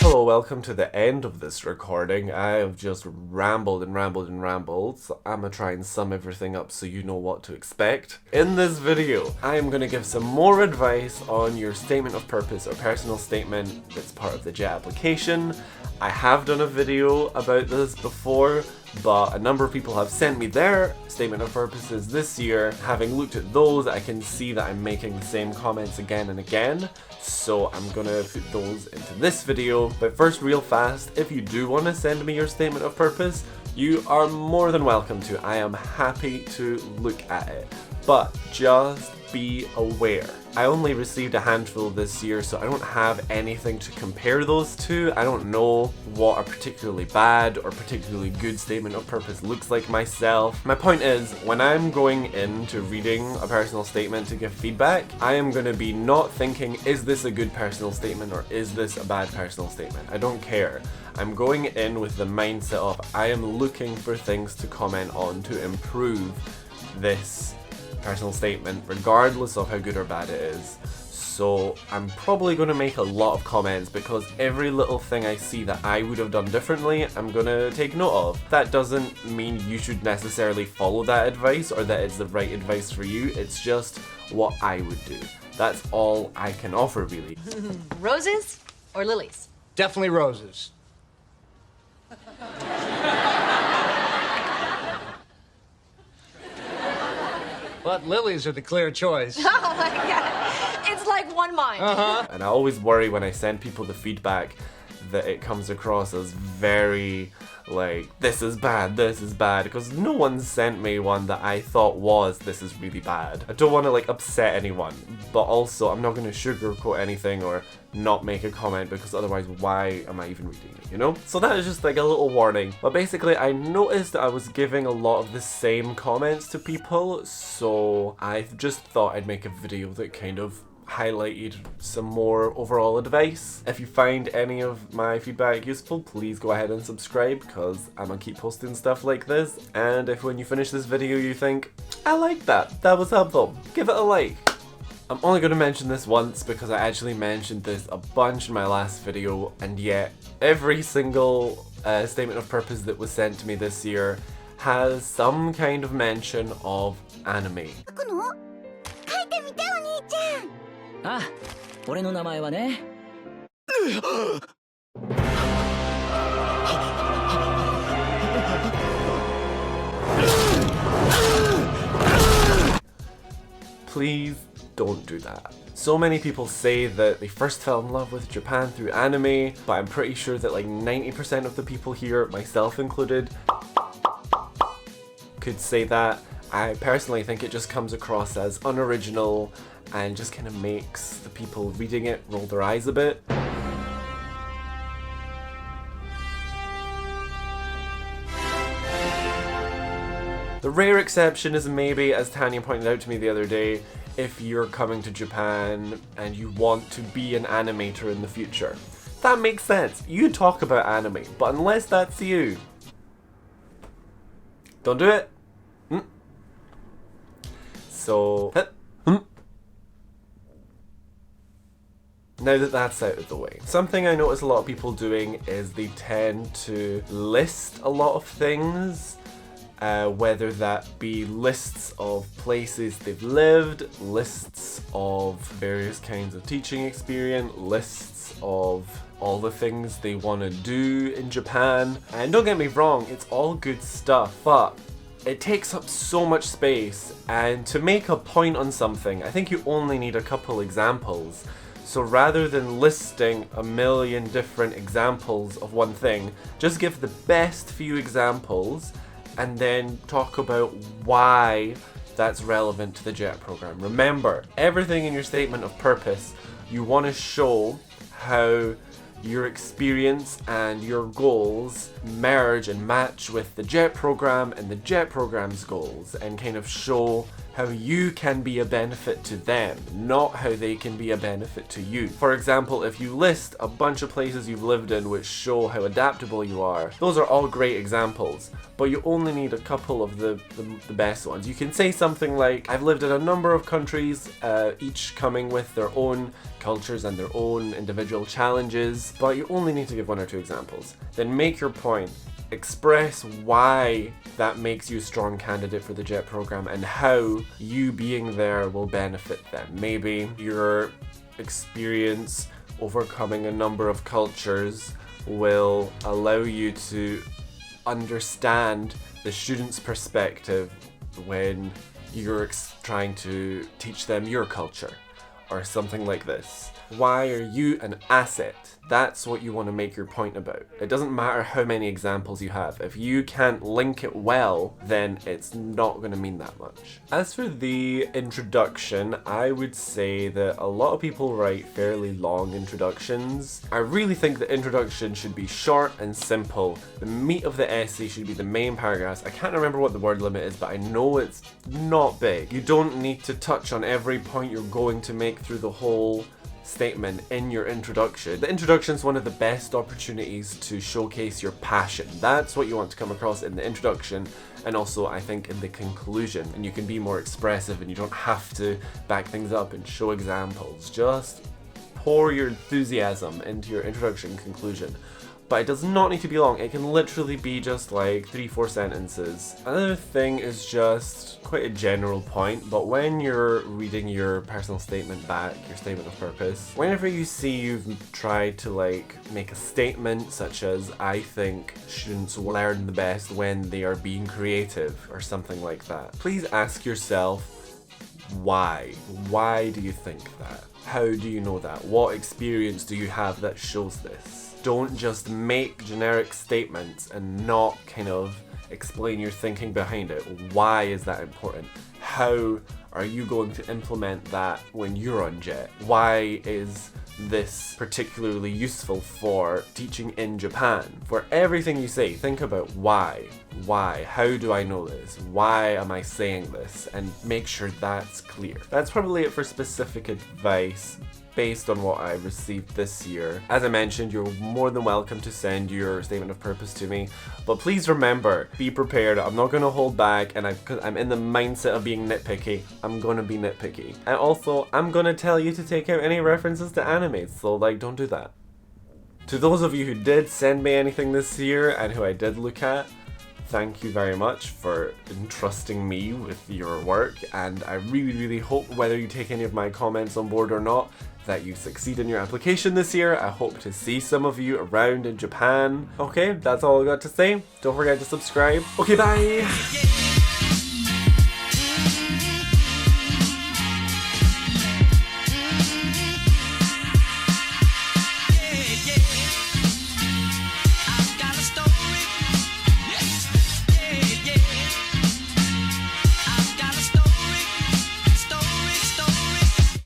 Hello, welcome to the end of this recording. I have just rambled and rambled and rambled, so I'm gonna try and sum everything up so you know what to expect. In this video, I am gonna give some more advice on your statement of purpose or personal statement that's part of the JET application. I have done a video about this before, but a number of people have sent me their statement of purposes this year. Having looked at those, I can see that I'm making the same comments again and again, so I'm gonna put those into this video. But first, real fast, if you do want to send me your statement of purpose, you are more than welcome to. I am happy to look at it, but just be aware. I only received a handful this year, so I don't have anything to compare those to. I don't know what a particularly bad or particularly good statement of purpose looks like myself. My point is, when I'm going into reading a personal statement to give feedback, I am going to be not thinking, is this a good personal statement or is this a bad personal statement? I don't care. I'm going in with the mindset of, I am looking for things to comment on to improve this personal statement, regardless of how good or bad it is. So I'm probably going to make a lot of comments because every little thing I see that I would have done differently, I'm going to take note of. That doesn't mean you should necessarily follow that advice or that it's the right advice for you. It's just what I would do. That's all I can offer, really. Roses or lilies? Definitely roses. But lilies are the clear choice. Oh my god, it's like one mind. And I always worry when I send people the feedback that it comes across as very like, this is bad, because no one sent me one that I thought was, this is really bad. I don't want to like upset anyone, but also I'm not going to sugarcoat anything or not make a comment because otherwise why am I even reading it, you know? So that is just like a little warning. But basically I noticed that I was giving a lot of the same comments to people, so I just thought I'd make a video that kind of highlighted some more overall advice. If you find any of my feedback useful, please go ahead and subscribe because I'm gonna keep posting stuff like this. And if when you finish this video you think, I like that was helpful, give it a like. I'm only going to mention this once because I actually mentioned this a bunch in my last video, and yet every single statement of purpose that was sent to me this year has some kind of mention of anime. あ、俺の名前はね。Please don't do that. So many people say that they first fell in love with Japan through anime, but I'm pretty sure that like 90% of the people here, myself included, could say that. I personally think it just comes across as unoriginal and just kind of makes the people reading it roll their eyes a bit. The rare exception is maybe, as Tanya pointed out to me the other day, if you're coming to Japan and you want to be an animator in the future. That makes sense. You talk about anime, but unless that's you, don't do it. So, now that that's out of the way, something I notice a lot of people doing is they tend to list a lot of things, whether that be lists of places they've lived, lists of various kinds of teaching experience, lists of all the things they want to do in Japan. And don't get me wrong, it's all good stuff, but it takes up so much space, and to make a point on something, I think you only need a couple examples. So rather than listing a million different examples of one thing, just give the best few examples and then talk about why that's relevant to the JET program. Remember, everything in your statement of purpose, you want to show how your experience and your goals merge and match with the JET program and the JET program's goals, and kind of show how you can be a benefit to them, not how they can be a benefit to you. For example, if you list a bunch of places you've lived in which show how adaptable you are, those are all great examples, but you only need a couple of the best ones. You can say something like, I've lived in a number of countries, each coming with their own cultures and their own individual challenges, but you only need to give 1 or 2 examples. Then make your point. Express why that makes you a strong candidate for the JET program and how you being there will benefit them. Maybe your experience overcoming a number of cultures will allow you to understand the student's perspective when you're trying to teach them your culture, or something like this. Why are you an asset? That's what you want to make your point about. It doesn't matter how many examples you have. If you can't link it well, then it's not going to mean that much. As for the introduction, I would say that a lot of people write fairly long introductions. I really think the introduction should be short and simple. The meat of the essay should be the main paragraphs. I can't remember what the word limit is, but I know it's not big. You don't need to touch on every point you're going to make through the whole statement in your introduction. The introduction is one of the best opportunities to showcase your passion. That's what you want to come across in the introduction, and also I think in the conclusion, and you can be more expressive and you don't have to back things up and show examples. Just pour your enthusiasm into your introduction and conclusion. But it does not need to be long. It can literally be just like 3-4 sentences. Another thing is just quite a general point, but when you're reading your personal statement back, your statement of purpose, whenever you see you've tried to like make a statement such as, I think students learn the best when they are being creative, or something like that, please ask yourself, why? Why do you think that? How do you know that? What experience do you have that shows this? Don't just make generic statements and not kind of explain your thinking behind it. Why is that important? How are you going to implement that when you're on JET? Why is this particularly useful for teaching in Japan? For everything you say, think about why. Why? How do I know this? Why am I saying this? And make sure that's clear. That's probably it for specific advice based on what I received this year. As I mentioned, you're more than welcome to send your statement of purpose to me, but please remember, be prepared. I'm not going to hold back, and because I'm in the mindset of being nitpicky, I'm going to be nitpicky. And also, I'm going to tell you to take out any references to anime, so like, don't do that. To those of you who did send me anything this year and who I did look at, thank you very much for entrusting me with your work, and I really hope, whether you take any of my comments on board or not, that you succeed in your application this year. I hope to see some of you around in Japan. Okay, that's all I got to say. Don't forget to subscribe. Okay, bye!